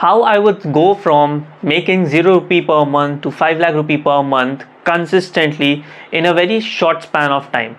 how I would go from making 0 rupee per month to 5 lakh rupee per month consistently in a very short span of time.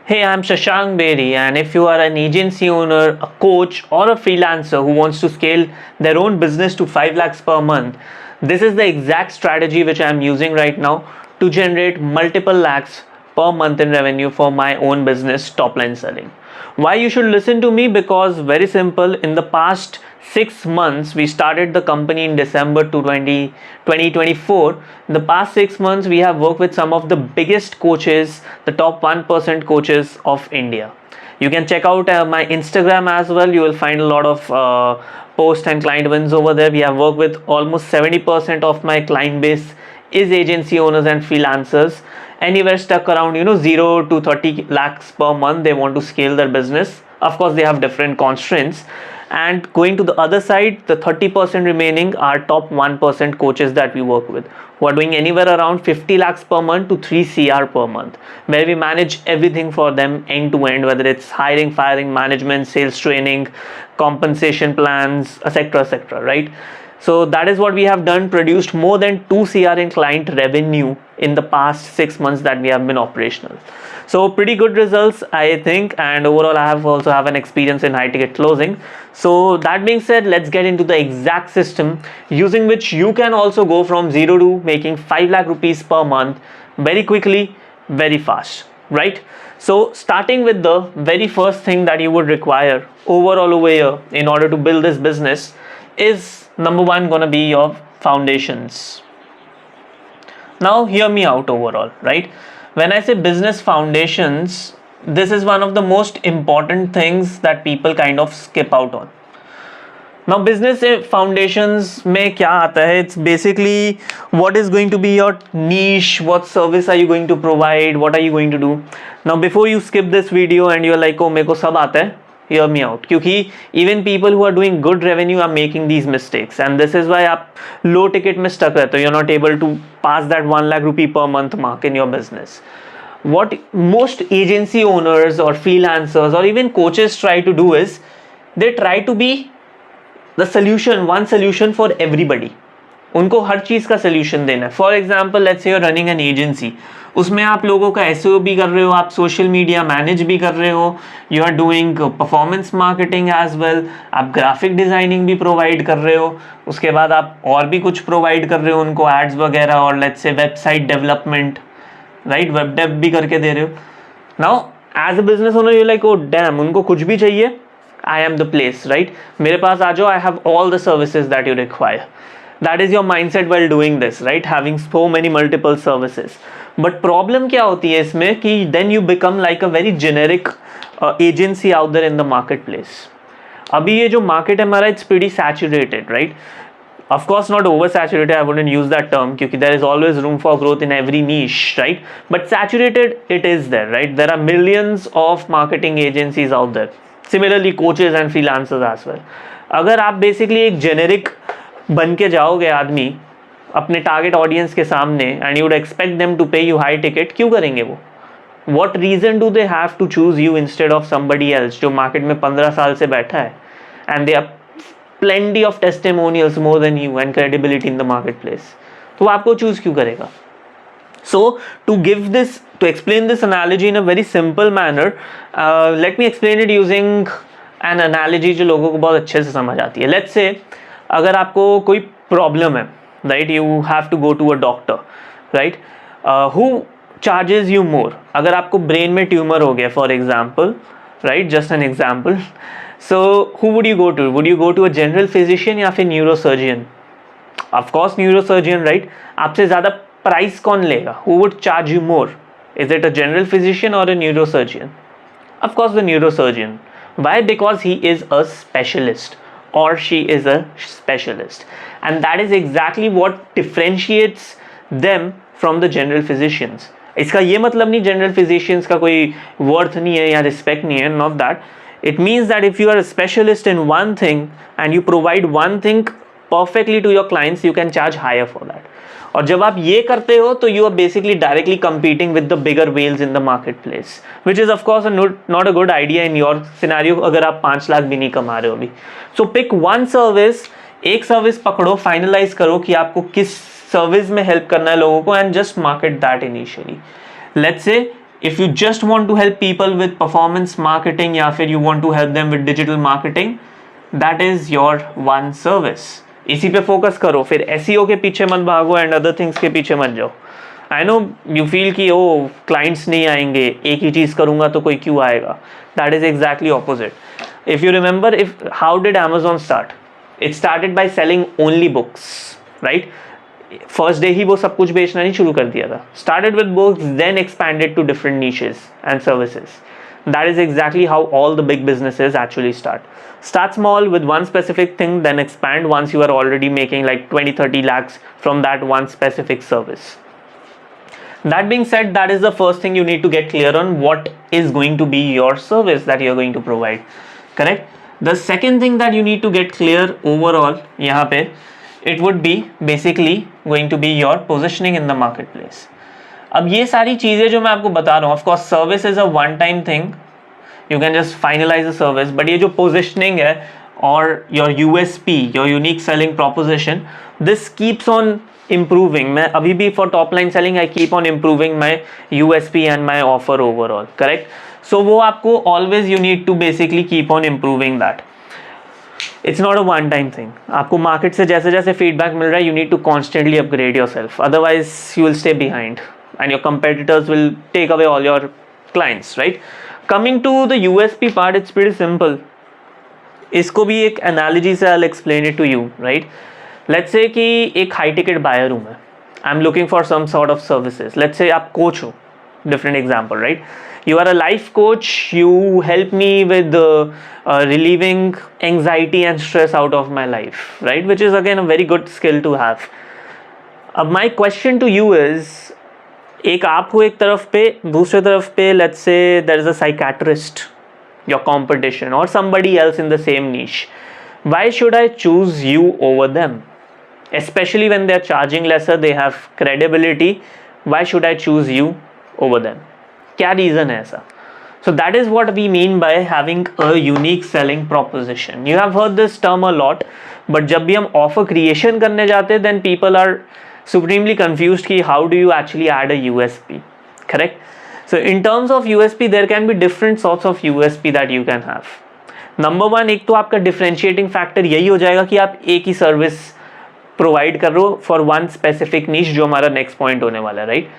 Hey, I'm Shashank Beri, and if you are an agency owner, a coach, or a freelancer who wants to scale their own business to 5 lakhs per month, this is the exact strategy which I'm using right now to generate multiple lakhs per month in revenue for my own business, top line selling. Why you should listen to me? Because very simple, in the past 6 months, we started the company in December 2024. In the past 6 months, we have worked with some of the biggest coaches, the top 1% coaches of India. You can check out my Instagram as well. You will find a lot of post and client wins over there. We have worked with almost 70% of my client base is agency owners and freelancers, anywhere stuck around 0 to 30 lakhs per month. They want to scale their business. Of course, they have different constraints. And going to the other side, the 30% remaining are top 1% coaches that we work with, who are doing anywhere around 50 lakhs per month to 3 CR per month, where we manage everything for them end to end, whether it's hiring, firing, management, sales training, compensation plans, etc., right? So that is what we have done, produced more than 2 CR in client revenue in the past 6 months that we have been operational. So pretty good results, I think, and overall I have also have an experience in high ticket closing. So that being said, let's get into the exact system using which you can also go from 0 to making 5 lakh rupees per month very quickly, very fast, right? So starting with the very first thing that you would require overall over here in order to build this business is number one gonna be your foundations. Now hear me out overall, right? When I say business foundations, this is one of the most important things that people kind of skip out on. Now business foundations में क्या आता है? It's basically what is going to be your niche, what service are you going to provide, what are you going to do. Now before you skip this video and you're like, oh मेरे को सब आता है, hear me out, क्योंकि even people who are doing good revenue are making these mistakes, and this is why आप low ticket में stuck रहते हो. You're not able to pass that 1 lakh rupee per month mark in your business. What most agency owners or freelancers or even coaches try to do is they try to be the solution, one solution for everybody. उनको हर चीज़ का solution देना है. For example, let's say you're running an agency. उसमें आप लोगों का SEO भी कर रहे हो, आप सोशल मीडिया मैनेज भी कर रहे हो, you are doing performance marketing as well, आप ग्राफिक डिज़ाइनिंग भी प्रोवाइड कर रहे हो, उसके बाद आप और भी कुछ प्रोवाइड कर रहे हो उनको एड्स वगैरह, और let's say website development, right, web dev भी करके दे रहे हो. Now as a business owner you like, oh damn, उनको कुछ भी चाहिए, I am the place, right, मेरे पास आ जाओ, I have all the services that you require. That is your mindset while doing this, right? Having so many multiple services. But problem क्या होती है इसमें कि then you become like a very generic agency out there in the marketplace. अभी ये जो market है हमारा, it's pretty saturated, right? Of course not oversaturated, I wouldn't use that term, क्योंकि there is always room for growth in every niche, right? But saturated it is there, right? There are millions of marketing agencies out there. Similarly coaches and freelancers as well. अगर आप basically एक generic बन के जाओगे आदमी अपने target audience के सामने, and you would expect them to pay you high ticket, क्यों करेंगे वो? What reason do they have to choose you instead of somebody else जो मार्केट में 15 साल से बैठा है, and they are plenty of testimonials more than you and credibility in the market place, तो वो आपको चूज क्यों करेगा? So to give this, to explain this analogy in a very simple manner, let me explain it using N analogy जो लोगों को बहुत अच्छे से समझ आती है. लेट्स से अगर आपको कोई प्रॉब्लम है, right, you have to go to a doctor, right, who charges you more? अगर आपको ब्रेन में ट्यूमर हो गया for example, right, just an example, so who would you go to? Would you go to a general physician या फिर न्यूरोसर्जियन? Of course न्यूरोसर्जियन, right. आपसे ज़्यादा price कौन लेगा? Who would charge you more? Is it a general physician और a neurosurgeon? Of course the neurosurgeon. Why? Because he is a specialist or she is a specialist, and that is exactly what differentiates them from the general physicians. इसका ये मतलब नहीं general physicians का कोई worth नहीं है या respect नहीं है, not that. It means that if you are a specialist in one thing and you provide one thing perfectly to your clients, you can charge higher for that. और जब आप ये करते हो तो you are basically directly competing with the bigger whales in the marketplace, which is of course not a good idea in your scenario अगर आप 5 लाख भी नहीं कमा रहे हो अभी. So pick one service एक सर्विस पकड़ो, फाइनलाइज करो कि आपको किस सर्विस में हेल्प करना है लोगों को, and just market that initially. Let's say if you just want to help people with performance marketing या फिर you want to help them with digital marketing, that is your one service. इसी पे focus करो, फिर SEO के पीछे मत भागो एंड अदर थिंग्स के पीछे मत जाओ. आई नो यू फील कि ओ क्लाइंट्स नहीं आएंगे, एक ही चीज़ करूंगा तो कोई क्यों आएगा. That is exactly opposite. If you remember, if how did Amazon start? It started by selling only books, right? First day ही वो सब कुछ बेचना नहीं शुरू कर दिया था. Started with books, then expanded to different niches and services. That is exactly how all the big businesses actually start. Start small with one specific thing, then expand once you are already making like 20-30 lakhs from that one specific service. That being said, that is the first thing you need to get clear on, what is going to be your service that you are going to provide. Correct? The second thing that you need to get clear overall, यहाँ पे, it would be basically going to be your positioning in the marketplace. अब ये सारी चीज़ें जो मैं आपको बता रहा हूँ, of course service is a one time thing, you can just finalize a service, but ये जो पोजिशनिंग है और your USP, your unique selling proposition, this keeps on improving. मैं अभी भी for top line selling I keep on improving my USP and my offer overall. Correct? So वो आपको always you need to basically keep on improving that. It's not a one time thing. आपको market से जैसे जैसे feedback मिल रहा है, you need to constantly upgrade yourself, otherwise you will stay behind and your competitors will take away all your clients, right? Coming to the USP part, it's pretty simple. इसको भी एक analogy से I'll explain it to you, right? Let's say कि एक high ticket buyer हूँ मैं, I'm looking for some sort of services. Let's say आप coach हो, different example, right? You are a life coach, you help me with relieving anxiety and stress out of my life, right? Which is again a very good skill to have. My question to you is, एक आप हो एक तरफ पे, दूसरे तरफ पे let's say there is a psychiatrist, your competition और somebody else in the same niche. Why should I choose you over them? Especially when they are charging lesser, they have credibility. Why should I choose you over them? क्या reason है ऐसा? So that is what we mean by having a unique selling proposition. You have heard this term a lot, but जब भी हम offer creation करने जाते हैं, then people are supremely confused कि how do you actually add a USP, correct? So in terms of USP, there can be different sorts of USP that you can have. Number one, एक तो आपका differentiating factor यही हो जाएगा कि आप एक ही सर्विस प्रोवाइड कर रहे हो फॉर वन स्पेसिफिक नीश, जो हमारा नेक्स्ट पॉइंट होने वाला है, राइट?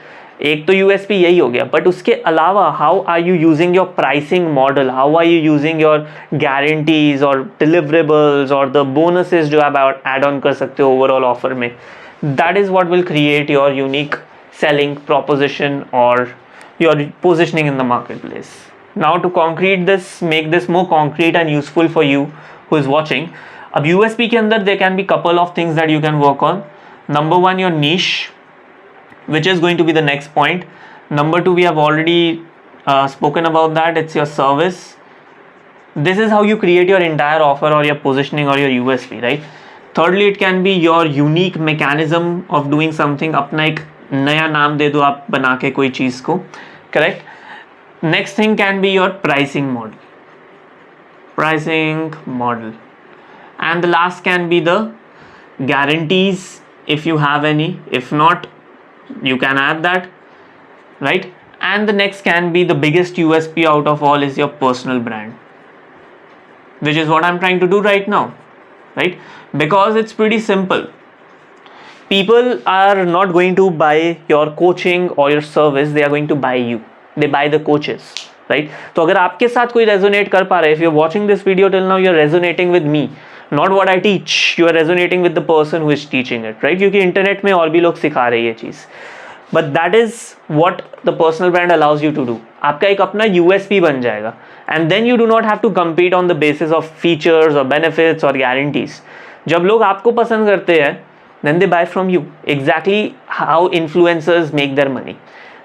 एक तो यूएसपी यही हो गया, बट उसके अलावा how are you using your pricing model, how are you using your guarantees और डिलीवरेबल्स और द बोनसेस जो आप ऐड ऑन कर सकते हो ओवरऑल ऑफर में. That is what will create your unique selling proposition or your positioning in the marketplace. Now to concrete this, make this more concrete and useful for you who is watching. अब USP के अंदर there can be couple of things that you can work on. Number one, your niche, which is going to be the next point. Number two, we have already spoken about that. It's your service. This is how you create your entire offer or your positioning or your USP, right? Thirdly, it can be your unique mechanism of doing something. अपना एक नया नाम दे दो आप बना के कोई चीज़ को, correct? Next thing can be your pricing model, and the last can be the guarantees if you have any. If not, you can add that, right? And the next can be the biggest USP out of all is your personal brand, which is what I'm trying to do right now, right? Because it's pretty simple. People are not going to buy your coaching or your service, they are going to buy you. They buy the coaches, right? तो अगर आपके साथ कोई resonate कर पा रहा है, if you're watching this video till now, you're resonating with me, not what I teach. You are resonating with the person who is teaching it, right? क्योंकि इंटरनेट में और भी लोग सिखा रहे हैं ये चीज़. But that is what the personal brand allows you to do. आपका एक अपना USP बन जाएगा, and then you do not have to compete on the basis of features or benefits or guarantees. जब लोग आपको पसंद करते हैं, then they buy from you. Exactly how influencers make their money.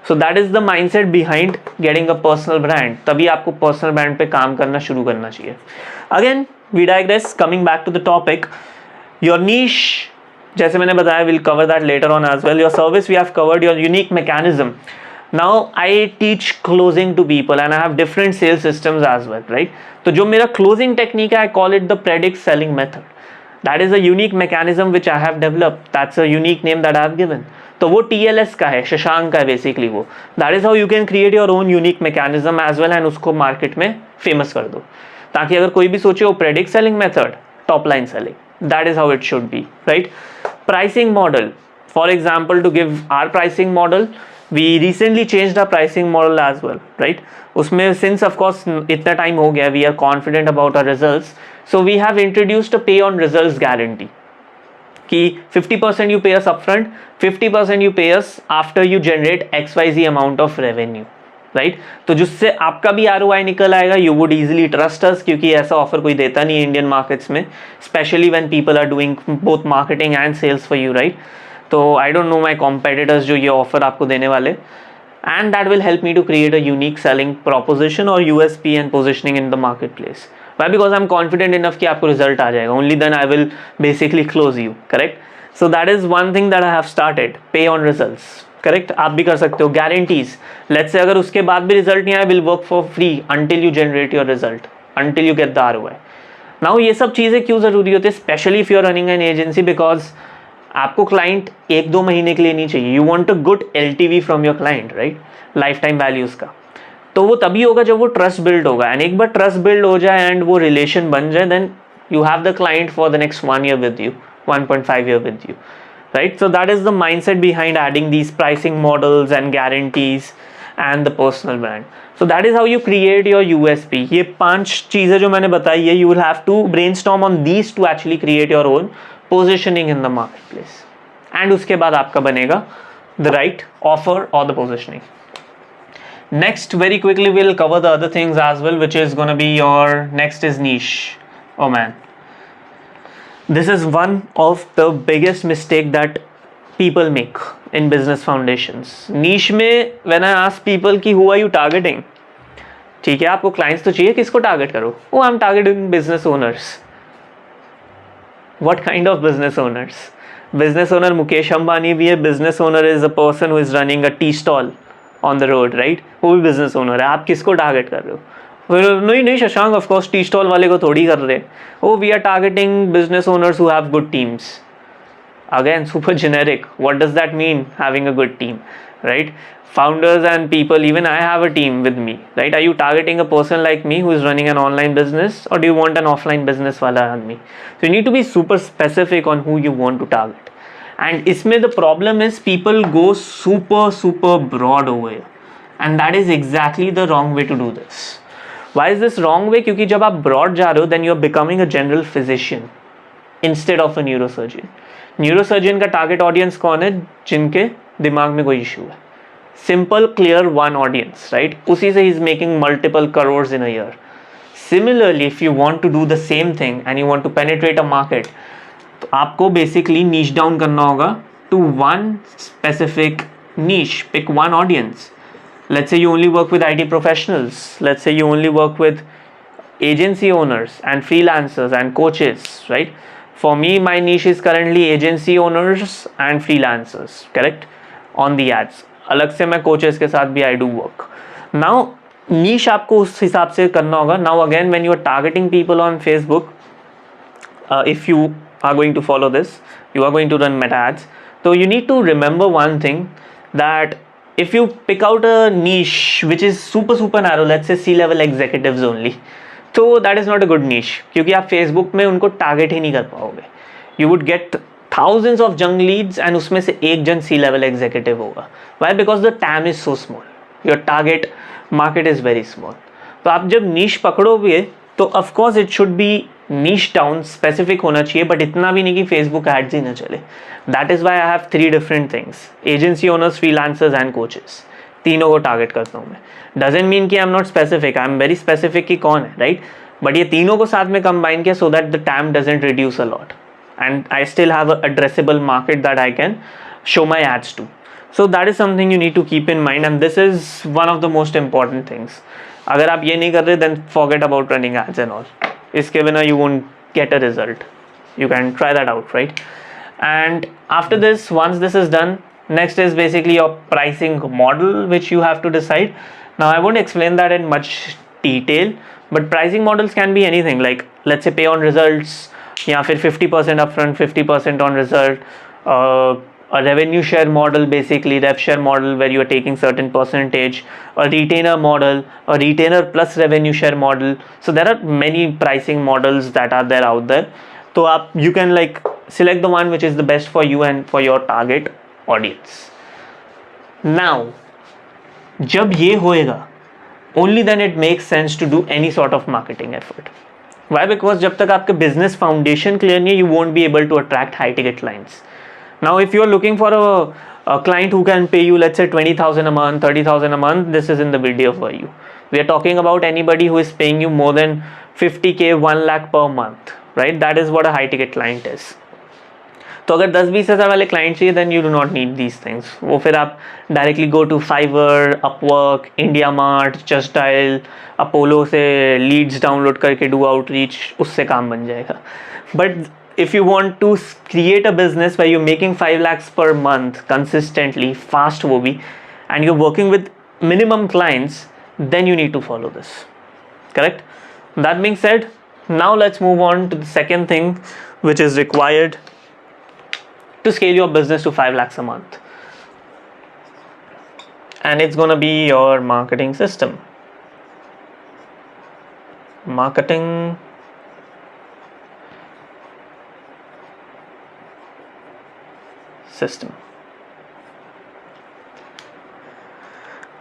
So that is the mindset behind getting a personal brand. तभी आपको personal brand पे काम करना शुरू करना चाहिए. Again, we digress. Coming back to the topic, your niche, जैसे मैंने बताया, we'll cover that later on as well. Your service we have covered, your unique mechanism. Now I teach closing to people and I have different sales systems as well, right? तो जो मेरा closing technique है, I call it the predict selling method. That is a unique mechanism which I have developed, that's a unique name that I have given. तो वो TLS का है, शशांक का है बेसिकली वो. That is how you can create your own unique mechanism as well and उसको market में famous कर दो, ताकि अगर कोई भी सोचे वो predict selling method, top line selling, that is how it should be, right. Pricing model, for example to give our pricing model, we recently changed our pricing model as well, right. उसमें since of course इतना time हो गया, we are confident about our results, so we have introduced a pay on results guarantee कि 50% you pay us upfront, 50% you pay us after you generate XYZ amount of revenue, right. तो जिससे आपका भी ROI निकल आएगा, you would easily trust us, क्योंकि ऐसा offer कोई देता नहीं है इंडियन मार्केट्स में, specially when people are doing both marketing and sales for you, right. तो I don't know my competitors जो ये ऑफर आपको देने वाले, and that will help me to create a unique selling proposition और USP and positioning in the market place. Y? Because I am confident enough कि आपको result आ जाएगा, only then I will basically close you, correct. So that is one thing that I have started, pay on results, correct. आप भी कर सकते हो. Guarantees, let's say अगर उसके बाद भी रिजल्ट नहीं आया, will work for free until you generate your result, until you get the ROI. Now ये सब चीज़ें क्यों ज़रूरी होती है, specially if you are running an agency, because आपको क्लाइंट 1-2 महीने के लिए नहीं चाहिए. You want a good LTV from your client, right, life time values का. तो वो तभी होगा जब वो ट्रस्ट बिल्ड होगा, एंड एक बार ट्रस्ट बिल्ड हो जाए एंड वो रिलेशन बन जाए, then you have the client for the next 1 year with you, 1.5 year with you, right. So that is the mindset behind adding these pricing models and guarantees and the personal brand. So that is how you create your USP. ये 5 चीज़ें जो मैंने बताई है, you will have to brainstorm on these to actually create your own positioning in the market place, and उसके बाद आपका बनेगा द राइट ऑफर और the positioning. Next, very quickly we'll cover the other things as well, which is going to be your next is niche. Oh man, this is one of the biggest mistake that people make in business foundations. Niche में when I ask people कि who are you targeting, ठीक है, आपको clients तो चाहिए, किसको target करो? Oh, I'm targeting business owners. What kind of business owners? Business owner Mukesh Ambani भी है. Business owner is a person who is running a tea stall on the road, right. वो भी बिजनेस ओनर है. आप किसको टारगेट कर रहे हो? नहीं Shashank, of course tea stall वाले को थोड़ी कर रहे. Oh, we are targeting business owners who have good teams. Again super generic. What does that mean, having a good team, right? Founders and people, even I have a team with me, right? Are you targeting a person like me who is running an online business, or do you want an offline business wala आदमी? So you need to be super specific on who you want to target. And इसमें the problem is people go super broad over here, and that is exactly the wrong way to do this. Why is this wrong way? क्योंकि जब आप broad जा रहे हो, then you are becoming a general physician instead of a neurosurgeon. Neurosurgeon का target audience कौन है? जिनके दिमाग में कोई issue है. Simple, clear, one audience, right? उसी से he is making multiple crores in a year. Similarly, if you want to do the same thing and you want to penetrate a market, तो आपको बेसिकली नीच down करना होगा to one specific niche. Pick one audience. Let's say you only work with IT professionals. Let's say you only work with agency owners and freelancers and coaches, right? For me, my niche is currently agency owners and freelancers, correct? On the ads. अलग से मैं coaches के साथ भी I do work. Now, niche आपको उस हिसाब से करना होगा. Now again, when you are targeting people on Facebook, if you are going to follow this, you are going to run meta ads. So you need to remember one thing, that if you pick out a niche which is super narrow, let's say C-level executives only, so that is not a good niche, क्योंकि आप Facebook में उनको target ही नहीं कर पाओगे. You would get thousands of junk leads and उसमें से एक जन C-level executive होगा. Why? Because the TAM is so small. Your target market is very small. तो आप जब niche पकड़ोगे तो of course it should be niche down, specific होना चाहिए, but इतना भी नहीं कि Facebook ads ही ना चले. That is why I have 3 different things: agency owners, freelancers and coaches. तीनों को टारगेट करता हूँ मैं. Doesn't mean कि I'm not specific. I'm very specific कि कौन है, right? But ये तीनों को साथ में combine किया so that the TAM doesn't reduce a lot, and I still have a addressable market that I can show my ads to. So that is something you need to keep in mind, and this is one of the most important things. अगर आप ये नहीं कर रहे, then forget about running ads and all. इसके बिना you won't get a result. You can try that out, right? And after this, once this is done, next is basically your pricing model, which you have to decide. Now I won't explain that in much detail, but pricing models can be anything, like let's say pay on results, या फिर 50% upfront, 50% on result, a revenue share model, basically rev share model where you are taking certain percentage, a retainer model, a retainer plus revenue share model. So there are many pricing models that are there out there. So you can like select the one which is the best for you and for your target audience. Now जब ये होएगा, only then it makes sense to do any sort of marketing effort. Why? Because जब तक आपके business foundation clear नहीं है, you won't be able to attract high ticket clients. Now if you are looking for a client who can pay you, let's say 20,000 a month, 30,000 a month, this isn't the video for you. We are talking about anybody who is paying you more than 50k, 1 lakh per month, right? That is what a high ticket client is. तो अगर 10-20 हज़ार वाले client चाहिए then you do not need these things. वो फिर आप directly go to Fiverr, Upwork, India Mart, Just Dial, Apollo से leads download करके डू आउटरीच, उससे काम बन जाएगा. But if you want to create a business where you're making 5 lakhs per month consistently, fast wo bhi, and you're working with minimum clients, then you need to follow this. Correct? That being said, now let's move on to the second thing which is required to scale your business to 5 lakhs a month. And it's gonna be your marketing system. Marketing system.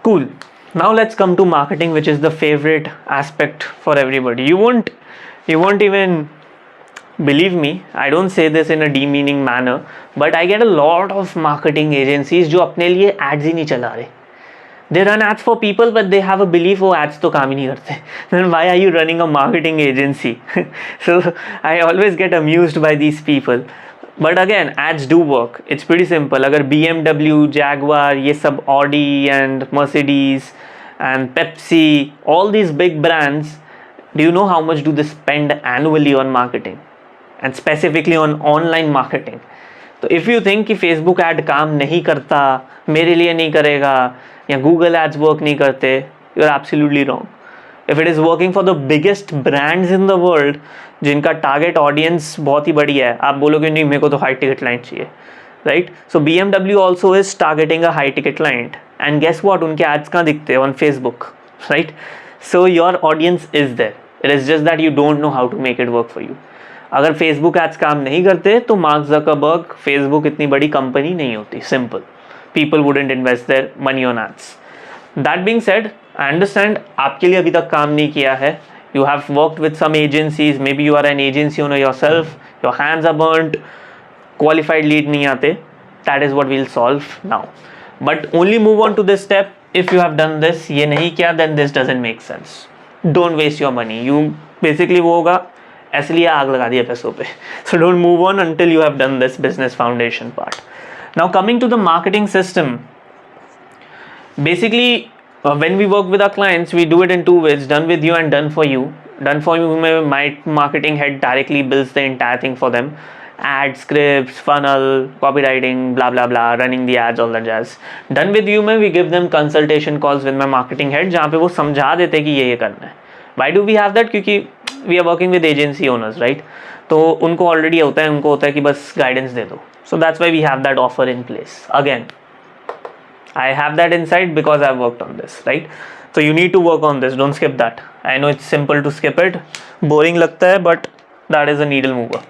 Cool. Now let's come to marketing, which is the favorite aspect for everybody. You won't even believe me, I don't say this in a demeaning manner, but I get a lot of marketing agencies जो अपने लिए ads ही नहीं चला रहे. They run ads for people, but they have a belief वो ads तो काम ही नहीं करते. Then why are you running a marketing agency? So I always get amused by these people. But again, ads do work. It's pretty simple. अगर BMW, Jaguar, ये सब Audi and Mercedes and Pepsi, all these big brands, do you know how much do they spend annually on marketing? And specifically on online marketing. तो if you think कि Facebook ad काम नहीं करता, मेरे लिए नहीं करेगा, या Google ads work नहीं करते, you are absolutely wrong. If it is working for the biggest brands in the world, जिनका target audience बहुत ही बड़ी है, आप बोलोगे नहीं मेरे को तो high ticket client चाहिए, right? So BMW also is targeting a high ticket client, and guess what? उनके ads कहाँ दिखते हैं? On Facebook, right? So your audience is there. It is just that you don't know how to make it work for you. अगर Facebook ads काम नहीं करते तो mark Zuckerberg, Facebook इतनी बड़ी कंपनी नहीं होती. Simple. People wouldn't invest their money on ads. That being said, I understand आपके लिए अभी तक काम नहीं किया है. You have worked with some agencies, maybe you are an agency owner yourself, your hands are burned, qualified lead नहीं आते. That is what we will solve now. But only move on to this step if you have done this. ये नहीं किया then this doesn't make sense. Don't waste your money. You basically वो होगा ऐसे लिए आग लगा दिया पैसों पे. So don't move on until you have done this business foundation part. Now coming to the marketing system, basically when we work with our clients, we do it in two ways: done with you and done for you. Done for you में my marketing head directly builds the entire thing for them: ad scripts, funnel, copywriting, blah blah blah, running the ads, all that jazz. Done with you में we give them consultation calls with my marketing head, जहाँ पे वो समझा देते कि ये करना है. Why do we have that? क्योंकि we are working with agency owners, right? तो उनको already होता है, उनको होता है कि बस guidance दे दो. So that's why we have that offer in place. Again, I have that insight because I've worked on this, right? So you need to work on this. Don't skip that. I know it's simple to skip it. Boring लगता है, but that is a needle mover.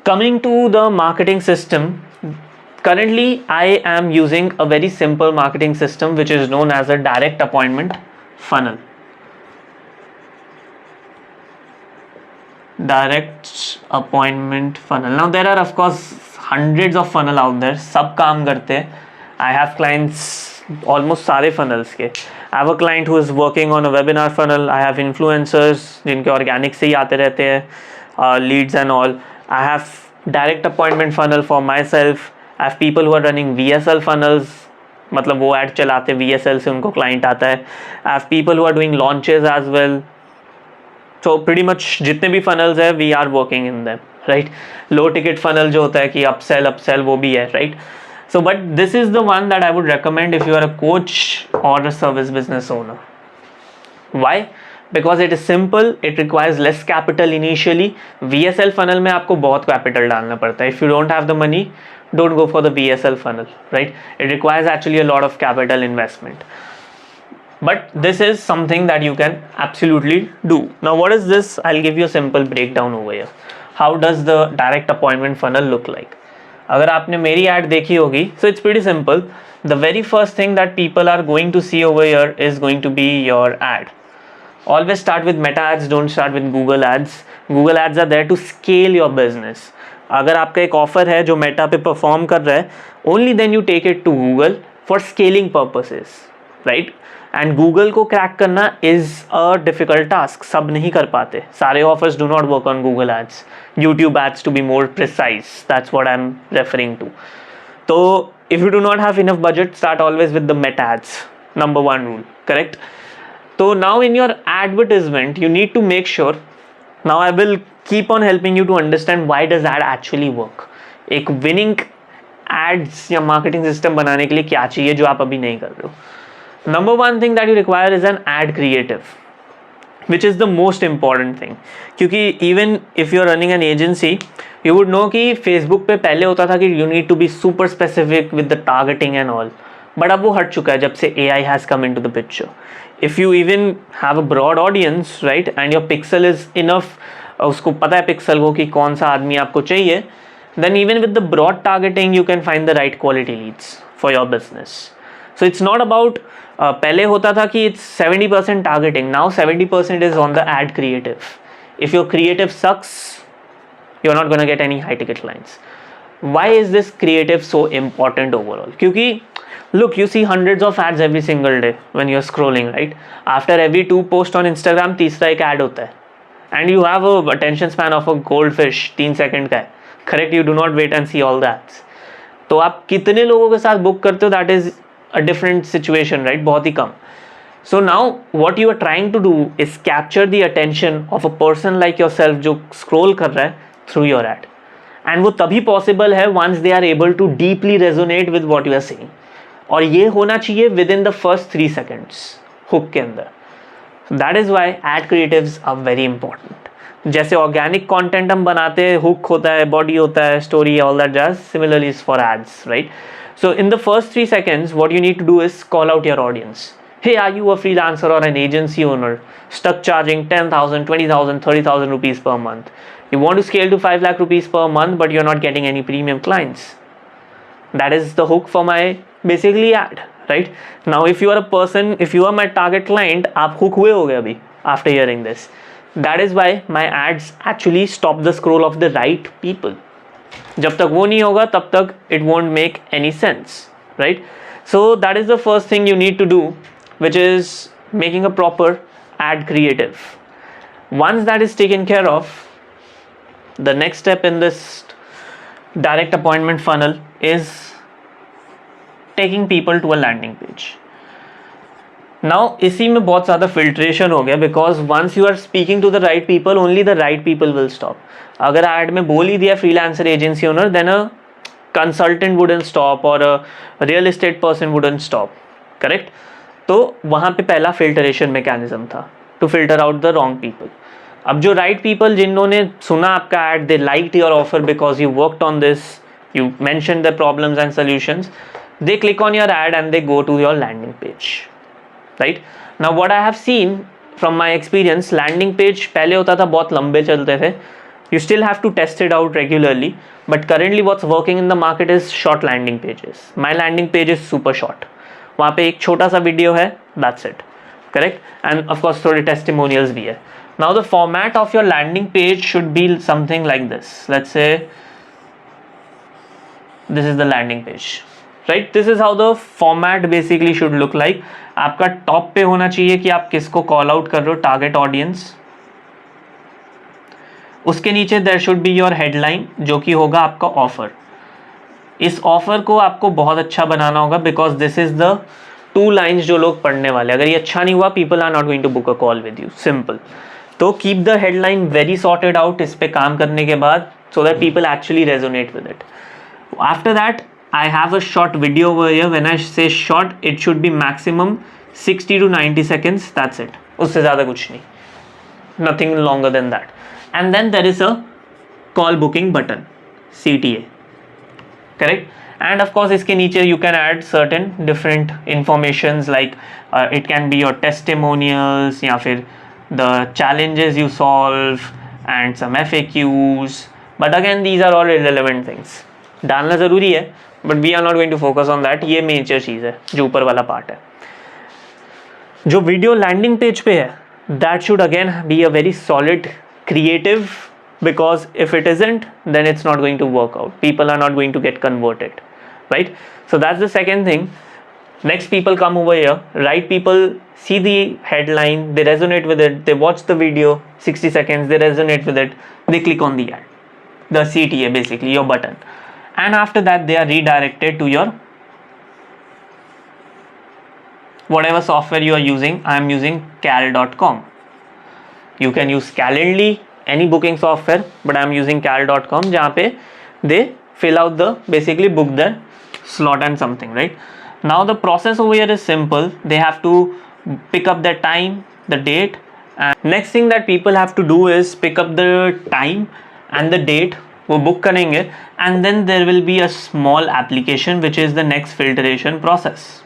Coming to the marketing system, currently I am using a very simple marketing system which is known as a direct appointment funnel. Direct appointment funnel. Now there are of course hundreds of funnel out there. सब काम करते हैं. I have clients almost सारे funnels के. I have a client who is working on a webinar funnel. I have influencers जिनके organic से ही आते रहते हैं, leads and all. I have direct appointment funnel for myself. I have people who are running VSL funnels, मतलब वो ad चलाते VSL से उनको client आता है. I have people who are doing launches as well. So pretty much जितने भी funnels है we are working in them, right? Low ticket funnel जो होता है कि upsell वो भी है, right? So but this is the one that I would recommend if you are a coach or a service business owner. Why? Because it is simple, it requires less capital initially. VSL funnel में आपको बहुत capital डालना पड़ता है. If you don't have the money, don't go for the VSL funnel, right? It requires actually a lot of capital investment, but this is something that you can absolutely do. Now what is this? I'll give you a simple breakdown over here. How does the direct appointment funnel look like? अगर आपने मेरी ad देखी होगी, so it's pretty simple. The very first thing that people are going to see over here is going to be your ad. Always start with meta ads, don't start with Google ads. Google ads are there to scale your business. अगर आपका एक offer है जो Meta पे perform कर रहा है, only then you take it to Google for scaling purposes, right? And Google को क्रैक करना इज अ डिफिकल्ट टास्क. सब नहीं कर पाते. सारे offers do not work on Google ads, YouTube ads to be more precise. That's what I am referring to. तो if you do not have enough budget, start always with the Meta ads. Number 1 rule, correct? तो now in your advertisement you need to make sure. Now I will keep on helping you to understand why does ad actually work. एक winning ads या marketing system बनाने के लिए क्या चाहिए जो आप अभी नहीं कर रहे हो. Number 1 thing that you require is an ad creative, which is the most important thing. क्योंकि even if you are running an agency, you would know कि Facebook पे पहले होता था कि you need to be super specific with the targeting and all. But अब वो हट चुका है जब से AI has come into the picture. If you even have a broad audience, right, and your pixel is enough, उसको पता है pixel को कि कौन सा आदमी आपको चाहिए, then even with the broad targeting you can find the right quality leads for your business. So it's not about पहले होता था कि it's 70% targeting, now 70% is on the ad creative. If your creative sucks, you're not gonna get any high ticket clients. Why is this creative so important overall? क्योंकि look, you see hundreds of ads every single day when you're scrolling, right? After every 2 posts on Instagram, तीसरा एक ad होता है. And you have a attention span of a goldfish, 3 second का है. Correct? You do not wait and see all the ads. तो आप कितने लोगों के साथ बुक करते हो, that is a different situation, right? बहुत ही कम. So now what you are trying to do is capture the attention of a person like yourself जो scroll कर रहा है through your ad. And वो तभी possible है once they are able to deeply resonate with what you are saying. और ये होना चाहिए within the first 3 seconds hook के अंदर. That is why ad creatives are very important. जैसे ऑर्गेनिक कंटेंट हम बनाते हैं, हुक होता है, बॉडी होता है, story, all that jazz, similarly is for ads, right? So in the first 3 seconds what you need to do is call out your audience. Hey, are you a freelancer or an agency owner stuck charging 10,000, 20,000, 30,000 rupees per month? You want to scale to 5 lakh rupees per month, but you're not getting any premium clients. That is the hook for my basically ad, right? Now if you are a person, if you are my target client, आप hook हुए होगे अभी after hearing this. That is why my ads actually stop the scroll of the right people. जब तक वो नहीं होगा तब तक it won't make any sense, right? So that is the first thing you need to do, which is making a proper ad creative. Once that is taken care of, the next step in this direct appointment funnel is taking people to a landing page. Now इसी में बहुत ज़्यादा filtration हो गया, because once you are speaking to the right people, only the right people will stop. अगर ad में बोल ही दिया freelancer agency owner, then a consultant wouldn't stop or a real estate person wouldn't stop, correct? तो वहाँ पे पहला filtration mechanism था to filter out the wrong people. अब जो right people जिन्होंने सुना आपका ad, they liked your offer because you worked on this, you mentioned the problems and solutions, they click on your ad and they go to your landing page, right? Now what I have seen from my experience, landing page पहले होता था बहुत लंबे चलते थे. You still have to test it out regularly, but currently what's working in the market is short landing pages. My landing page is super short. वहाँ पे एक छोटा सा वीडियो है, that's it, correct? And of course थोड़े testimonials भी है. Now the format of your landing page should be something like this. Let's say this is the landing page, right? This is how the format basically should look like. आपका top पे होना चाहिए कि आप किसको call out कर रहे हो, टारगेट ऑडियंस. उसके नीचे there should be your headline जो कि होगा आपका ऑफर. इस ऑफर को आपको बहुत अच्छा बनाना होगा, because this is the 2 lines जो लोग पढ़ने वाले. अगर ये अच्छा नहीं हुआ, people are not going to book a call with you, simple. तो keep the headline very sorted out इस पे काम करने के बाद, so that people actually resonate with it. After that, I have a short video over here. When I say short, it should be maximum 60 to 90 seconds. That's it. उससे ज़्यादा कुछ नहीं. nothing longer than that. And then there is a call booking button, CTA, correct? And of course iske niche you can add certain different informations like it can be your testimonials ya fir the challenges you solve and some FAQs, but again these are all irrelevant things. डालना ज़रूरी है but we are not going to focus on that. ये major चीज़ है जो ऊपर वाला part है. जो वीडियो लैंडिंग पेज पे है that should again be a very solid creative, because if it isn't then it's not going to work out. People are not going to get converted, right? So that's the second thing. Next, people come over here, right? People see the headline, they resonate with it, they watch the video 60 seconds, they resonate with it, they click on the ad, the CTA, basically your button, and after that they are redirected to your whatever software you are using. I am using cal.com. You can use Calendly, any booking software, but I am using cal.com जहाँ पे they fill out the basically book their slot and something, right? Now the process over here is simple. They have to pick up their time, the date, and next thing that people have to do is pick up the time and the date, वो book करेंगे, and then there will be a small application which is the next filtration process,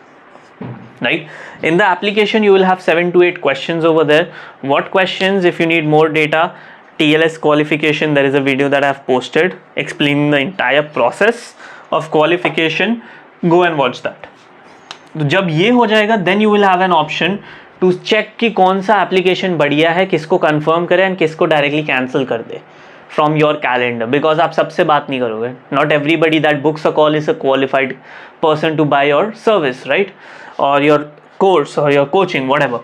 right? In the application you will have 7 to 8 questions over there. What questions? If you need more data, TLS qualification, there is a video that I have posted explaining the entire process of qualification. Go and watch that. तो जब ये हो जाएगा then you will have an option to check कि कौन सा application बढ़िया है, किसको confirm करे and किसको directly cancel कर दे from your calendar, because आप सबसे बात नहीं करोगे. Not everybody that books a call is a qualified person to buy your service, right? Or your course or your coaching, whatever.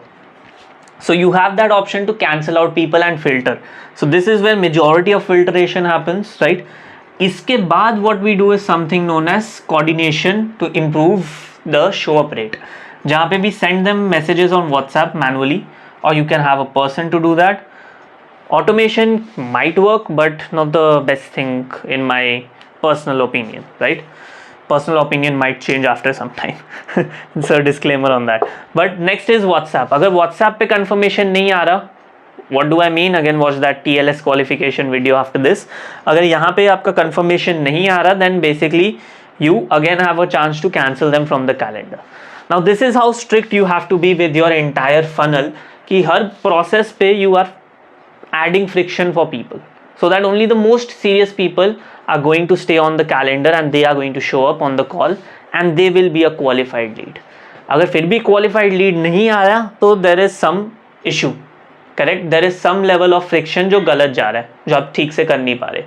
So you have that option to cancel out people and filter. So this is where majority of filtration happens, right? इसके बाद what we do is something known as coordination to improve the show up rate, जहाँ पे we send them messages on WhatsApp manually, or you can have a person to do that. Automation might work but not the best thing in my personal opinion, right? Personal opinion might change after some time. So disclaimer on that. But next is WhatsApp. अगर WhatsApp पे confirmation नहीं आ रहा, what do I mean? Again watch that TLS qualification video after this. अगर यहाँ पे आपका confirmation नहीं आ रहा, then basically you again have a chance to cancel them from the calendar. Now this is how strict you have to be with your entire funnel, कि हर process पे you are adding friction for people, so that only the most serious people are going to stay on the calendar and they are going to show up on the call and they will be a qualified lead. अगर फिर भी qualified lead नहीं आ रहा तो there is some issue, correct? There is some level of friction जो गलत जा रहा है, जो आप ठीक से कर नहीं पा रहे.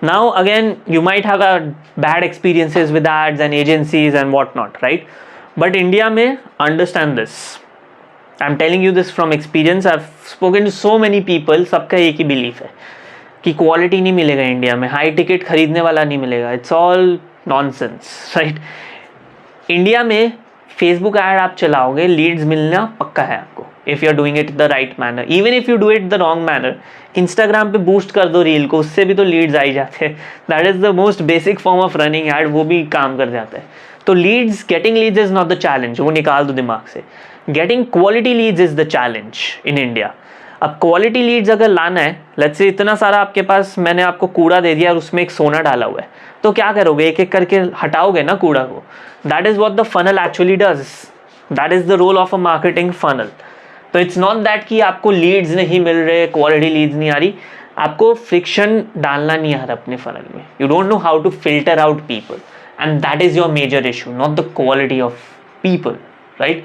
Now again you might have a bad experiences with ads and agencies and whatnot, right? But India में understand this. I'm telling you this from experience. I've spoken to so many people. सबका एक ही belief है कि quality नहीं मिलेगा India में, high ticket खरीदने वाला नहीं मिलेगा. It's all nonsense, right? India में फेसबुक ऐड आप चलाओगे, लीड्स मिलना पक्का है आपको, if you are doing it the right manner. Even if you do it the wrong manner, Instagram पे बूस्ट कर दो रील को, उससे भी तो लीड्स आ ही जाते हैं. That is the most basic form of running ad, वो भी काम कर जाता है. तो leads, getting leads is not the challenge, वो निकाल दो दिमाग से. Getting quality leads is the challenge in India. अब क्वालिटी लीड्स अगर लाना है, लेट्स से इतना सारा आपके पास मैंने आपको कूड़ा दे दिया और उसमें एक सोना डाला हुआ है, तो क्या करोगे? एक एक करके हटाओगे ना कूड़ा को. That is what the funnel actually does. That is the role of a marketing funnel. तो इट्स नॉट दैट कि आपको लीड्स नहीं मिल रहे, क्वालिटी लीड्स नहीं आ रही, आपको फ्रिक्शन डालना नहीं आ रहा अपने फनल में. You don't know how to filter out people and that is your major issue, not the quality of people, right?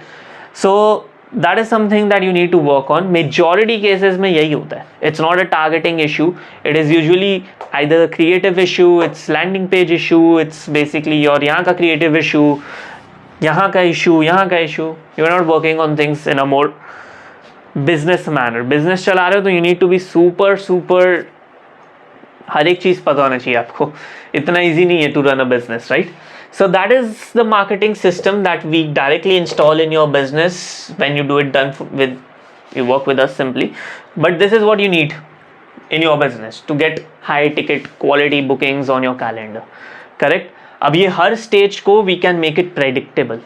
So that is something that you need to work on. Majority cases में यही होता है. It's not a targeting issue. It is usually either a creative issue, it's landing page issue, it's basically your यहाँ का creative issue, यहाँ का issue, यहाँ का issue. You're not working on things in a more business manner. Business चला रहे हो तो you need to be super हर एक चीज़ पता होना चाहिए आपको. इतना easy नहीं है to run a business, right? So that is the marketing system that we directly install in your business when you do it you work with us simply. But this is what you need in your business to get high ticket quality bookings on your calendar, correct? अब ये हर stage को we can make it predictable,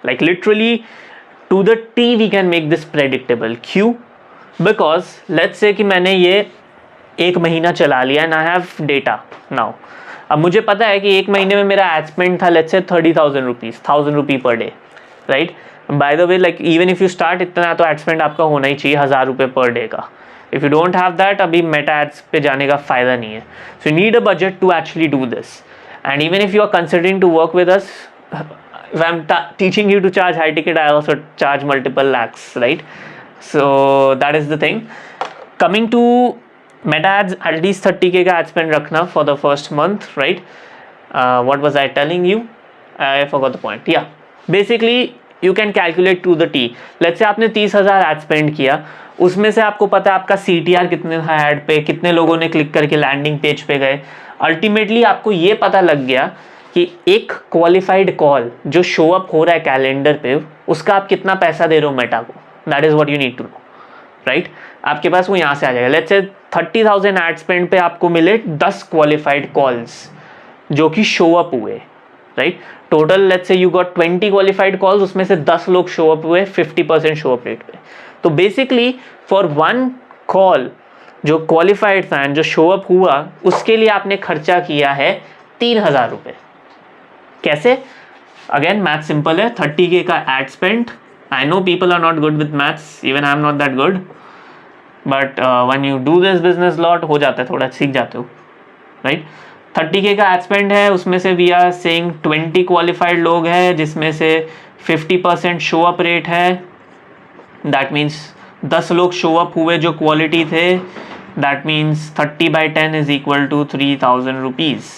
like literally to the T we can make this predictable. क्यों? Because let's say कि मैंने ये एक महीना चला लिया and I have data now. अब मुझे पता है कि एक महीने में मेरा एड स्पेंड था let's say 30,000 rupees, 1,000 rupee per day, right. By the way like even if you start इतना तो एड स्पेंड आपका होना ही चाहिए 1,000 रुपये पर डे का. If you don't have that अभी मेटा एड्स पे जाने का फ़ायदा नहीं है. So you need a budget to actually do this. And even if you are considering to work with us, if I'm teaching you to charge high ticket, I also charge multiple lakhs, right? So that is the thing. Coming to meta ads, at least 30K का ad spend रखना for the first month, right? What was I telling you? I forgot the point. Yeah, basically you can calculate to the T. Let's say आपने 30,000 ad spend किया, उसमें से आपको पता है आपका CTR कितने था ad पे, कितने लोगों ने क्लिक करके लैंडिंग पेज पे गए. अल्टीमेटली आपको ये पता लग गया कि एक क्वालिफाइड कॉल जो शो अप हो रहा है कैलेंडर पे, उसका आप कितना पैसा दे रहे हो मेटा को. That is what you need to know, right. आपके पास वो यहाँ से आ जाएगा. लेट्स से 30,000 एड स्पेंड पे आपको मिले 10 क्वालिफाइड कॉल्स जो कि शो अप हुए, right. Total let's say you got 20 qualified calls, उसमें से 10 लोग शो अप हुए 50% शो अप रेट पे. तो बेसिकली फॉर वन कॉल जो क्वालिफाइड था एंड जो शो अप हुआ, उसके लिए आपने खर्चा किया है 3,000 रुपये. कैसे? अगेन मैथ सिंपल है. 30K का ad spend. I know people are not good with maths, even I am not that good, but when you do this business lot हो जाता है, थोड़ा सीख जाते हो, राइट. 30K का एड स्पेंड है, उसमें से वी आर सेइंग 20 क्वालिफाइड लोग हैं, जिसमें से 50% शो अप रेट है. दैट मीन्स 10 लोग शो अप हुए जो क्वालिटी थे. That means 30/10 is equal to 3,000 rupees.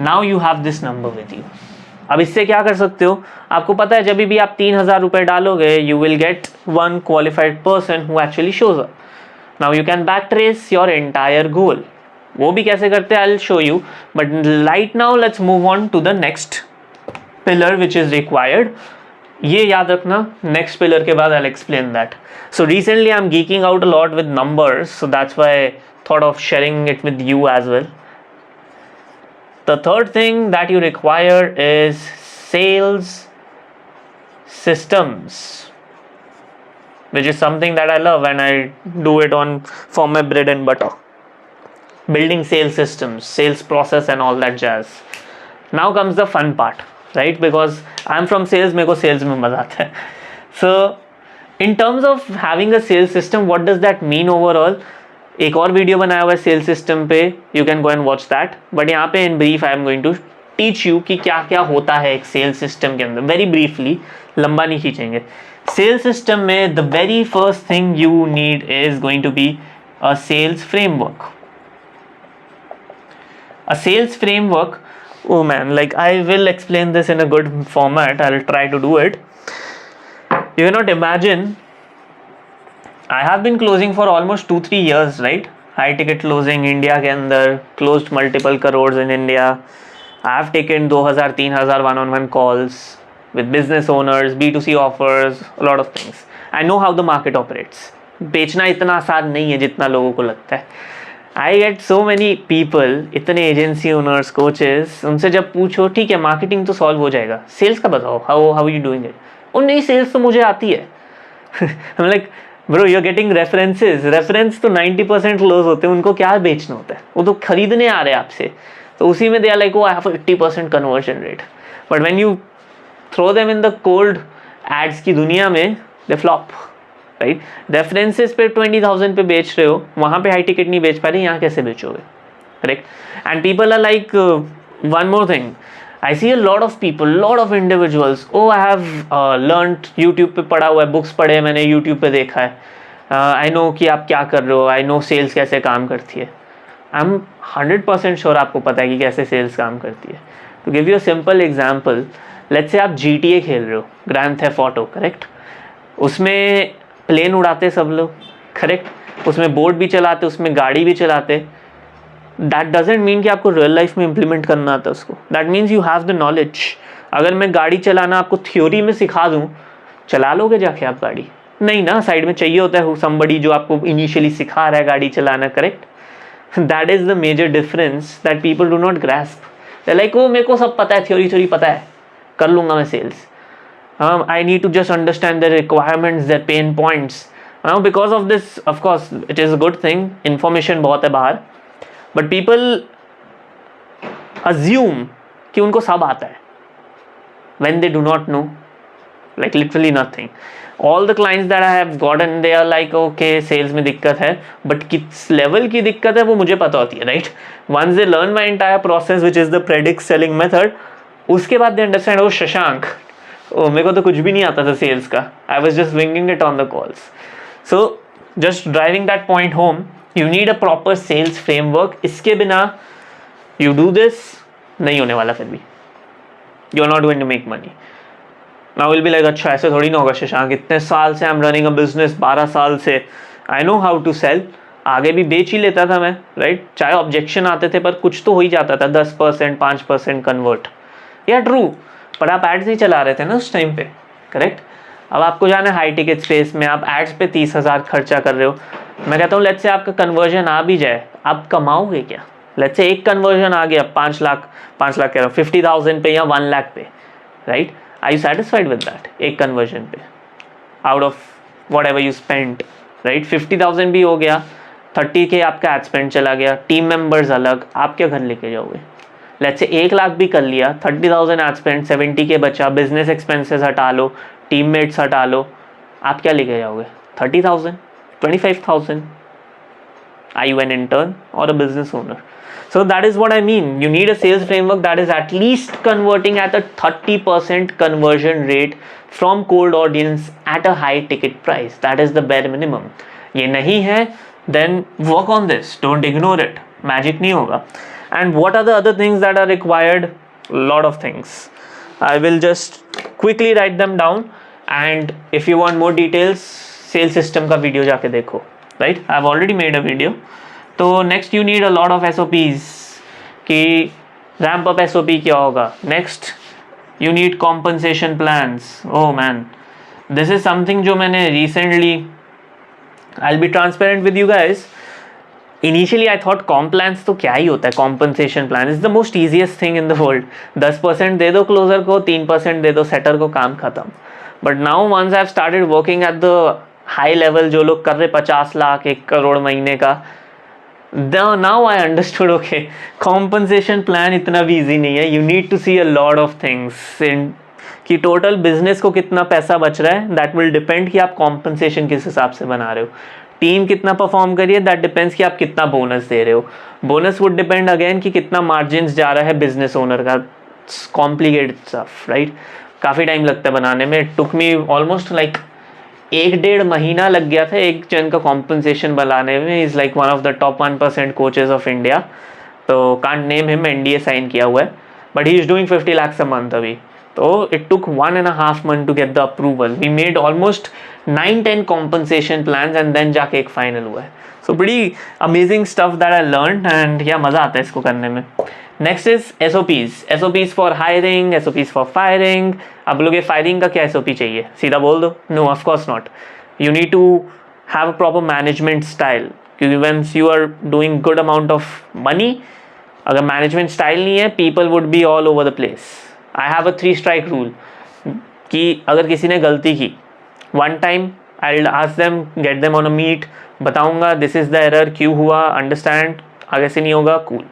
Now you have this number with you. अब इससे क्या कर सकते हो, आपको पता है जब भी आप 3,000 रुपये डालोगे you will get one qualified person who actually shows up. Now you can back trace your entire goal. वो भी कैसे करते हैं I will show you, but right now let's move on to the next pillar which is required. ये याद रखना, next pillar के बाद I will explain that. So recently I am geeking out a lot with numbers, so that's why thought of sharing it with you as well. The third thing that you require is sales systems, which is something that I love and I do it on for my bread and butter. Building sales systems, sales process and all that jazz. Now comes the fun part, right? Because I'm from sales, मेरे को sales में मजा आता है. So in terms of having a sales system, what does that mean overall? एक और video बनाया हुआ है सेल्स सिस्टम पे, you can go and watch that. But यहाँ पे in brief I am going to teach you कि क्या क्या होता है एक सेल्स सिस्टम के अंदर. वेरी ब्रीफली, लंबा नहीं खींचेंगे. सेल्स सिस्टम में the very first thing you need is going to be a sales framework. A sales framework, oh man, like I will explain this in a good format. I'll try to do it. You cannot imagine, I have been closing for almost 2-3 years, right? High ticket closing India के अंदर, closed multiple crores in India. I have taken 2,000-3,000 one-on-one calls with business owners, B2C offers, a lot of things. I know how the market operates. बेचना इतना आसान नहीं है जितना लोगों को लगता है. I get so many people, इतने एजेंसी ओनर्स, कोचेस, उनसे जब पूछो ठीक है मार्केटिंग तो सॉल्व हो जाएगा, सेल्स का बताओ, हाउ यू डूइंग इट. और नहीं, सेल्स तो मुझे आती है. I'm like, bro you are getting references. Reference तो 90% क्लोज होते हैं, उनको क्या बेचना होता है, वो तो खरीदने आ रहे हैं आपसे. तो उसी में they are like, oh I have 80% conversion rate. But when you throw them in the cold ads की दुनिया में, दे फ्लॉप, राइट. रेफरेंसेज पे 20,000 पे बेच रहे हो, वहाँ पे हाई टिकट नहीं बेच पा रहे, यहाँ कैसे बेचोगे, correct. And people are like, one more thing, I see a lot of people, lot of individuals. Oh, I have learned YouTube पे पढ़ा हुआ है, बुक्स पढ़े हैं मैंने, YouTube पे देखा है. I know कि आप क्या कर रहे हो, I know sales कैसे काम करती है. I'm 100% sure आपको पता है कि कैसे sales काम करती है. To give you a simple example, let's say आप GTA खेल रहे हो, Grand Theft Auto, correct? उसमें प्लेन उड़ाते सब लोग, करेक्ट. उसमें बोट भी चलाते, उसमें गाड़ी भी चलाते. दैट डजेंट मीन कि आपको रियल लाइफ में इम्प्लीमेंट करना आता है उसको. That means you have the knowledge. अगर मैं गाड़ी चलाना आपको थ्योरी में सिखा दूँ, चला लोगे जाके आप गाड़ी? नहीं ना, साइड में चाहिए होता है समबडी जो आपको इनिशियली सिखा रहा है गाड़ी चलाना, correct. That is the major difference that people do not grasp. They like, वो मेरे को सब पता है, थ्योरी पता है, कर लूँगा मैं sales. I need to just understand the requirements, the pain points. Now because of this of course it is a good thing, information बहुत है बाहर, बट पीपल अज्यूम कि उनको सब आता है when they do not know, like literally nothing. All the clients that I have gotten, they are like okay sales में दिक्कत है, but किस level की दिक्कत है वो मुझे पता होती है, right? Once they learn my entire process which is the predict selling method, उसके बाद they understand, oh Shashank, oh मेरे को तो कुछ भी नहीं आता था sales का, I was just winging it on the calls. So just driving that point home, you need a proper sales framework. इसके बिना you do this नहीं होने वाला फिर भी, you're not going to make money. Now will be like अच्छा ऐसे थोड़ी ना होगा शशांक, इतने साल से I'm running a business, 12 साल से I know how to sell, आगे भी बेच ही लेता था मैं, राइट? चाहे ऑब्जेक्शन आते थे पर कुछ तो हो ही जाता था, 10% 5% कन्वर्ट, या ट्रू, पर आप एड्स नहीं चला रहे थे ना उस टाइम पे, करेक्ट? अब आपको जाना है हाई टिकट स्पेस में, आप एड्स पे 30,000 खर्चा कर रहे हो, मैं कहता हूँ लेट्स से आपका कन्वर्जन आ भी जाए, आप कमाओगे क्या? लेट्स से एक कन्वर्जन आ गया 5 लाख कह रहा हूँ 50,000 पे या 1 लाख पे, right? Are you satisfied with that? एक कन्वर्जन पे out of whatever you spend, right? 50,000 भी हो गया, 30K आपका एड स्पेंड चला गया, टीम मेंबर्स अलग, आप क्या घर लेके जाओगे? लेट्स से 1 लाख भी कर लिया, 30,000 एड स्पेंड, 70K बचा, बिजनेस एक्सपेंसेस हटा लो, टीममेट्स हटा लो, आप क्या लेके जाओगे? 30,000, 25,000? Are you an intern or a business owner? So that is what I mean. You need a sales framework that is at least converting at a 30% conversion rate from cold audience at a high ticket price. That is the bare minimum. ये नहीं है, then work on this. Don't ignore it. Magic नहीं होगा. And what are the other things that are required? A lot of things. I will just quickly write them down. And if you want more details, sales system का video जाके देखो. Right? I've already made a video. तो next you need a lot of SOPs कि ramp up SOP क्या होगा. Next you need compensation plans. Oh man, this is something जो मैंने recently, I'll be transparent with you guys. Initially I thought comp plans तो क्या ही होता है, compensation plan is the most easiest thing in the world. 10% दे दो closer को, 3% दे दो setter को, काम खत्म. But now once I've started working at the high level, जो लोग कर रहे 50 लाख 1 करोड़ महीने का, now I understood, okay, compensation plan इतना भी easy नहीं है. You need to see a lot of things in कि total business को कितना पैसा बच रहा है, that will depend कि आप compensation किस हिसाब से बना रहे हो. टीम कितना परफॉर्म करिए, दैट डिपेंड्स कि आप कितना बोनस दे रहे हो. बोनस वुड डिपेंड अगेन कि कितना मार्जिन्स जा रहा है बिजनेस ओनर का. Complicated stuff, right? काफ़ी टाइम लगता है बनाने में. टुक मी ऑलमोस्ट लाइक 1-1.5 महीना लग गया था एक जन का कॉम्पनसेशन बनाने में. Is like one of the top 1% coaches of India. तो can't name him, NDA sign किया हुआ है, but he is doing 50 lakhs a month अभी. तो it took 1.5 months to get the approval. We made almost 9-10 compensation plan and then जाके एक final हुआ है. सो बड़ी amazing stuff that I learn and yeah मज़ा आता है इसको करने में. Next is SOPs for hiring, SOPs for firing. आप लोग फायरिंग का क्या SOP चाहिए, सीधा बोल दो, no of course not. You need to have a proper management style, क्योंकि once you are doing good amount of money, अगर मैनेजमेंट स्टाइल नहीं है, people would be all over the place. I have a 3 strike rule कि अगर किसी ने गलती की, 1 time I will ask them, get them on a meet, बताऊंगा दिस इज़ द एरर, क्यों हुआ, अंडरस्टैंड, आगे से नहीं होगा, कूल.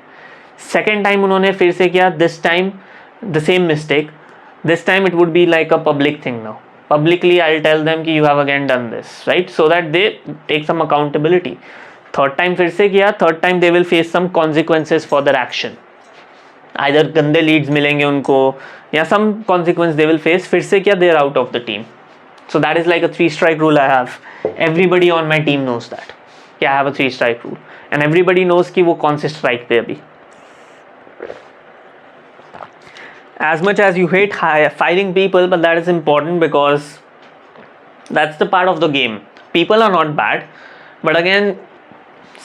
सेकेंड टाइम उन्होंने फिर से किया, this time the same mistake, this time it would be like a public thing. Now publicly I will tell them कि you have again done this, right, so that they take some accountability. Third time फिर से किया, third time they will face some consequences for their action. Either गंदे leads मिलेंगे उनको या some consequence they will face. फिर से किया, they are out of the team. So that is like a 3 strike rule I have. Everybody on my team knows that. I have a 3 strike rule. And everybody knows कि वो कौन से strike पे अभी. As much as you hate firing people, but that is important because that's the part of the game. People are not bad, but again,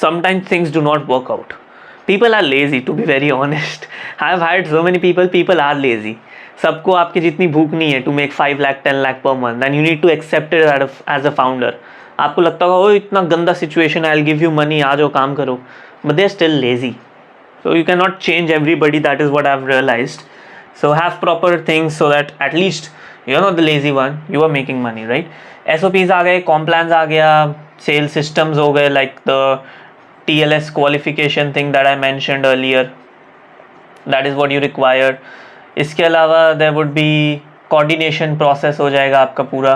sometimes things do not work out. People are lazy, to be very honest. I have hired so many people are lazy. सबको आपकी जितनी भूख नहीं है to make 5 lakh 10 lakh पर month, and you need to accept it as a founder. आपको लगता होगा ओ इतना गंदा सिचुएशन है, I will give you money, आ जाओ काम करो, but they are still lazy. So you can not change everybody, that is what I have realized. So have proper things so that at least you are not the lazy one, you are making money, right. SOPs आ गए, compliance आ गया, sale systems हो गए, like the TLS qualification thing that I mentioned earlier, that is what you require. इसके अलावा there would be coordination process हो जाएगा आपका पूरा.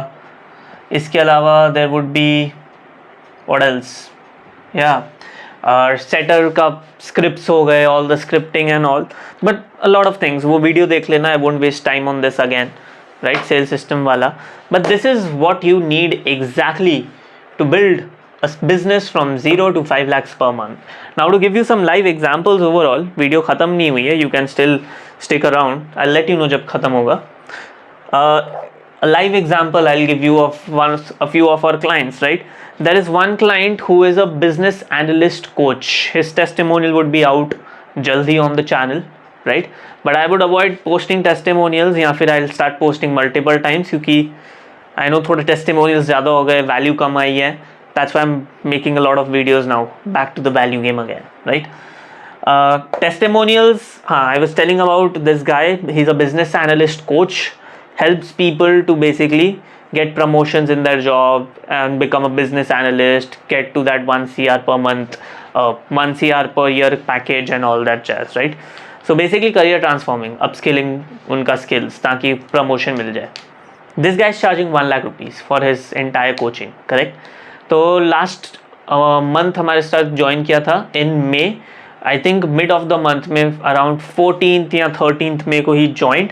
इसके अलावा there would be what else, setter का स्क्रिप्ट्स हो गए, all the scripting and all, but a lot of things. वो वीडियो देख लेना, I won't waste time on this again, right, sell system वाला. But this is what you need exactly to build a business from 0 to 5 lakhs per month. Now to give you some live examples overall, video खत्म नहीं हुई है, you can still stick around, I'll let you know जब खत्म होगा. A live example I'll give you of a few of our clients, right? There is one client who is a business analyst coach. His testimonial would be out jaldi on the channel, right? But I would avoid posting testimonials या फिर I'll start posting multiple times क्योंकि I know थोड़े testimonials ज़्यादा हो गए, value कम आई है. That's why I'm making a lot of videos now. Back to the value game again, right? Testimonials. I was telling about this guy. He's a business analyst coach. Helps people to basically get promotions in their job and become a business analyst. Get to that 1 CR per month, 1 CR per year package and all that jazz, right? So basically career transforming, upskilling उनका skills ताकि promotion मिल जाए. This guy is charging 1 lakh rupees for his entire coaching, correct? तो last month हमारे साथ join किया था in May, I think mid of the month में, around 14th या 13th मे को ही joined.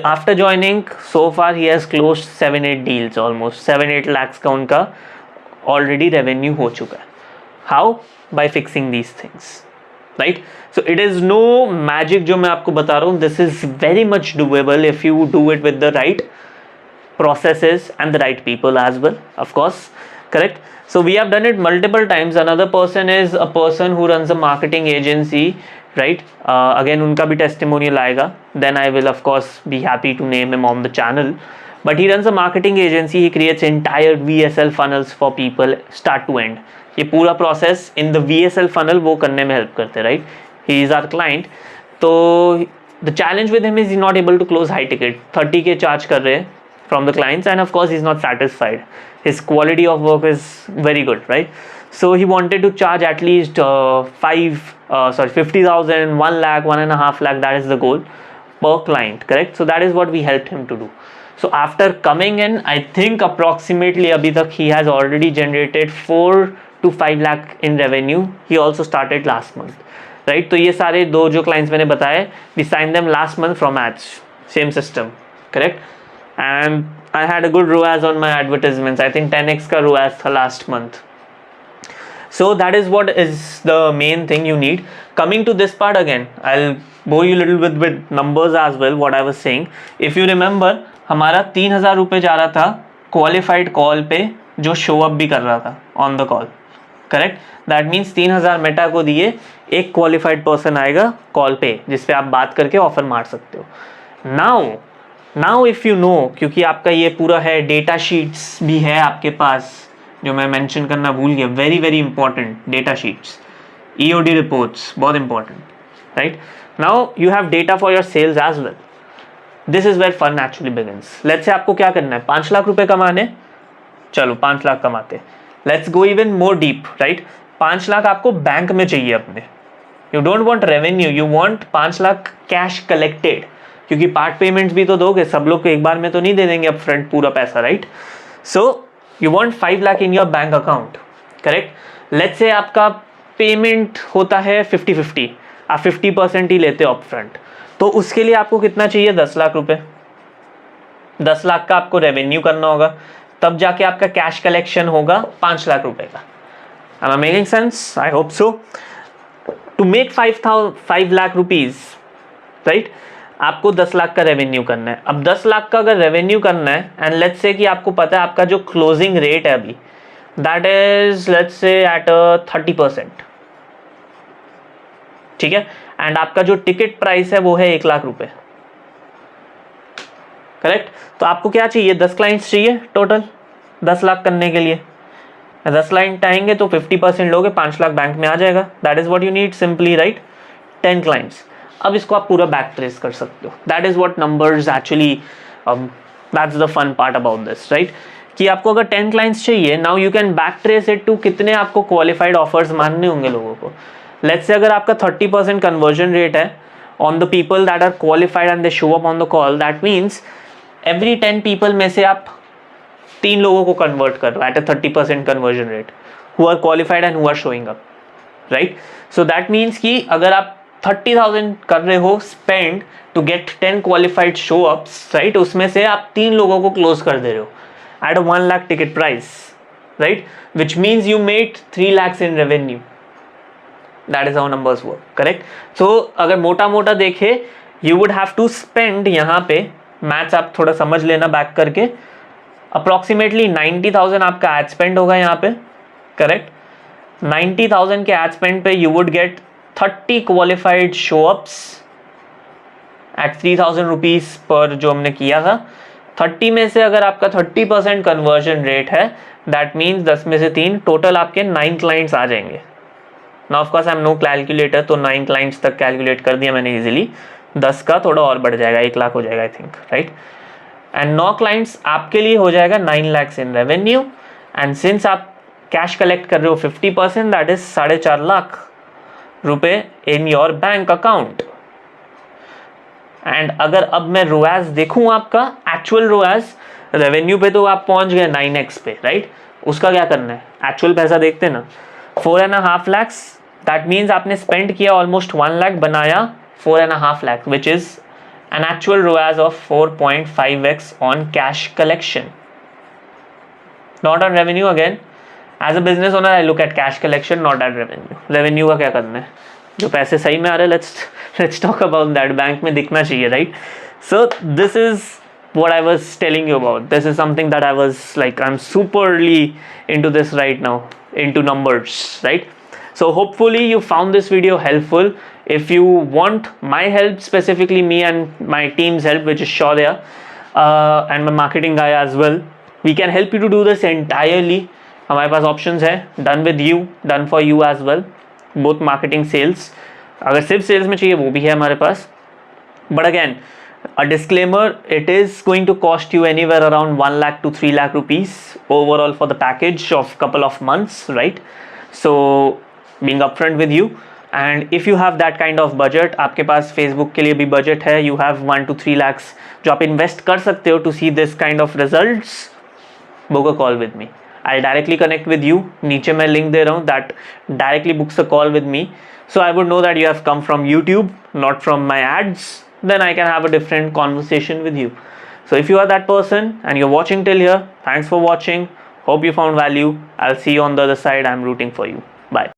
After joining so far he has close 7-8 deals, almost 7-8 lakhs का उनका ऑलरेडी रेवेन्यू हो चुका है. How? By fixing these things, right? So it is no magic जो मैं आपको बता रहा हूँ. This is very much doable if you do it with the right processes and the right people as well, of course, correct? So we have done it multiple times. Another person is a person who runs a marketing agency, right? Again unka bhi testimonial aayega, then I will of course be happy to name him on the channel. But he runs a marketing agency. He creates entire VSL funnels for people start to end. ये पूरा process in the VSL funnel वो करने में help करते, right? He is our client. तो the challenge with him is he's not able to close high ticket. 30K charge कर रहे हैं from the clients, and of course he's not satisfied. His quality of work is very good, right? So he wanted to charge at least 50,000, 1 lakh, 1.5 lakh. That is the goal per client, correct? So that is what we helped him to do. So after coming in, I think approximately abhi tak he has already generated 4 to 5 lakh in revenue. He also started last month, right? तो ये सारे दो जो clients मैंने बताए, we signed them last month from ads, same system, correct? And I had a good ROAS on my advertisements. I think 10x का ROAS था last month. So that is what is the main thing you need. Coming to this part again, I'll bore you a little bit with numbers as well. What I was saying, if you remember, हमारा 3,000 रुपये जा रहा था qualified call पे, जो show up भी कर रहा था on the call, correct? That means 3,000 Meta को दिए, एक qualified person आएगा call पे जिस पे आप बात करके ऑफर मार सकते हो. नाउ इफ़ यू नो, क्योंकि आपका ये पूरा है, डेटा शीट्स भी है आपके पास जो मैं मेंशन करना भूल गया, very very important data sheets, EOD reports बहुत important, right? Now you have data for your sales as well. This is where fun actually begins. Let's say आपको क्या करना है, 5 लाख रुपए कमाने, चलो 5 लाख कमाते. Let's go even more deep, right? 5 lakh आपको बैंक में चाहिए अपने. You don't want revenue, you want 5 lakh cash collected, क्योंकि पार्ट पेमेंट्स भी तो दोगे, सब लोग को एक बार में तो नहीं दे देंगे अप फ्रंट पूरा पैसा, right? So you want 5 lakh in your bank account, correct? Let's say आपका पेमेंट होता है 50-50, आप 50% ही लेते हो अप फ्रंट, तो उसके लिए आपको कितना चाहिए? 10 लाख रुपए. 10 लाख का आपको रेवेन्यू करना होगा, तब जाके आपका कैश कलेक्शन होगा 5 लाख रुपए का. Am I making sense? I hope so. To make 5 lakh rupees, right? आपको 10 लाख का रेवेन्यू करना है. अब 10 लाख का अगर रेवेन्यू करना है, एंड लेट्स से कि आपको पता है आपका जो क्लोजिंग रेट है अभी, that is let's say at 30%, ठीक है? एंड आपका जो टिकट प्राइस है वो है 1 लाख रुपए, करेक्ट? तो आपको क्या चाहिए? 10 क्लाइंट्स चाहिए टोटल 10 लाख करने के लिए. 10 क्लाइंट आएंगे तो 50% लोगे, 5 लाख बैंक में आ जाएगा. That is what you need simply, right? 10 clients. अब इसको आप पूरा बैक ट्रेस कर सकते हो. That is what numbers actually, that's the fun part about this, right? कि आपको अगर 10 क्लाइंट्स चाहिए, now you can back trace it to कितने आपको क्वालिफाइड ऑफर्स मानने होंगे लोगों को. लेट्स से अगर आपका 30% कन्वर्जन रेट है on the people that are qualified and they show up on the call, that means every 10 people में से आप 3 लोगों को कन्वर्ट कर रहे हो at a 30% conversion rate, who are qualified and who are showing up, right. So that means कि अगर आप 30,000 कर रहे हो spend to get 10 qualified show ups, right, उसमें से आप 3 लोगों को क्लोज कर दे रहे हो at a 1 lakh ticket price, right, which means you made 3 lakhs in revenue. That is how numbers work, correct. So अगर मोटा मोटा देखे, you would have to spend, यहाँ पे मैथ्स आप थोड़ा समझ लेना बैक करके, अप्रॉक्सीमेटली 90,000 आपका एड स्पेंड होगा यहाँ पे, करेक्ट. 90,000 के एड स्पेंड पे you would get 30 qualified show ups at 3,000 rupees पर, जो हमने किया था. 30 में से अगर आपका 30% कन्वर्जन रेट है, दैट मीन्स 10 में से 3, टोटल आपके 9 क्लाइंट्स आ जाएंगे. Now of course I am no calculator, तो 9 क्लाइंट्स तक कैलकुलेट कर दिया मैंने इजीली. 10 का थोड़ा और बढ़ जाएगा, 1 लाख हो जाएगा I think, right. And 9 clients आपके लिए हो जाएगा 9 lakhs in revenue. And since आप कैश कलेक्ट कर रहे हो 50%, दैट इज 4.5 लाख रुपए in your bank account. And अगर अब मैं रोएज देखूं, आपका एक्चुअल रोएज रेवेन्यू पे तो आप पहुंच गए 9x पे, राइट. उसका क्या करना है, एक्चुअल पैसा देखते ना, 4.5 lakhs, दैट मीन्स आपने स्पेंड किया ऑलमोस्ट 1 lakh, बनाया 4.5 lakh, which is an actual ROAS of 4.5x on cash collection, not on revenue. Again as a business owner I look at cash collection, not at revenue. Revenue का क्या करना है, जो पैसे सही में आ रहे, let's talk about that. Bank में दिखना चाहिए, right. So this is what I was telling you about. This is something that I was like, I'm superly into this right now, into numbers, right. So hopefully you found this video helpful. If you want my help, specifically me and my team's help, which is Shaurya and my marketing guy as well, we can help you to do this entirely. हमारे पास options है, done with you, done for you as well, both marketing, sales. अगर सिर्फ sales में चाहिए वो भी है हमारे पास. But again a disclaimer, it is going to cost you anywhere around 1 lakh to 3 lakh rupees overall for the package of couple of months, right. So being upfront with you, and if you have that kind of budget, आपके पास Facebook के लिए भी budget है, you have 1 to 3 lakhs जो आप invest कर सकते हो to see this kind of results, book a call with me. I'll directly connect with you. नीचे मैं लिंक दे रहा हूँ, that directly books a call with me. So I would know that you have come from YouTube, not from my ads. Then I can have a different conversation with you. So if you are that person and you're watching till here, thanks for watching. Hope you found value. I'll see you on the other side. I'm rooting for you. Bye.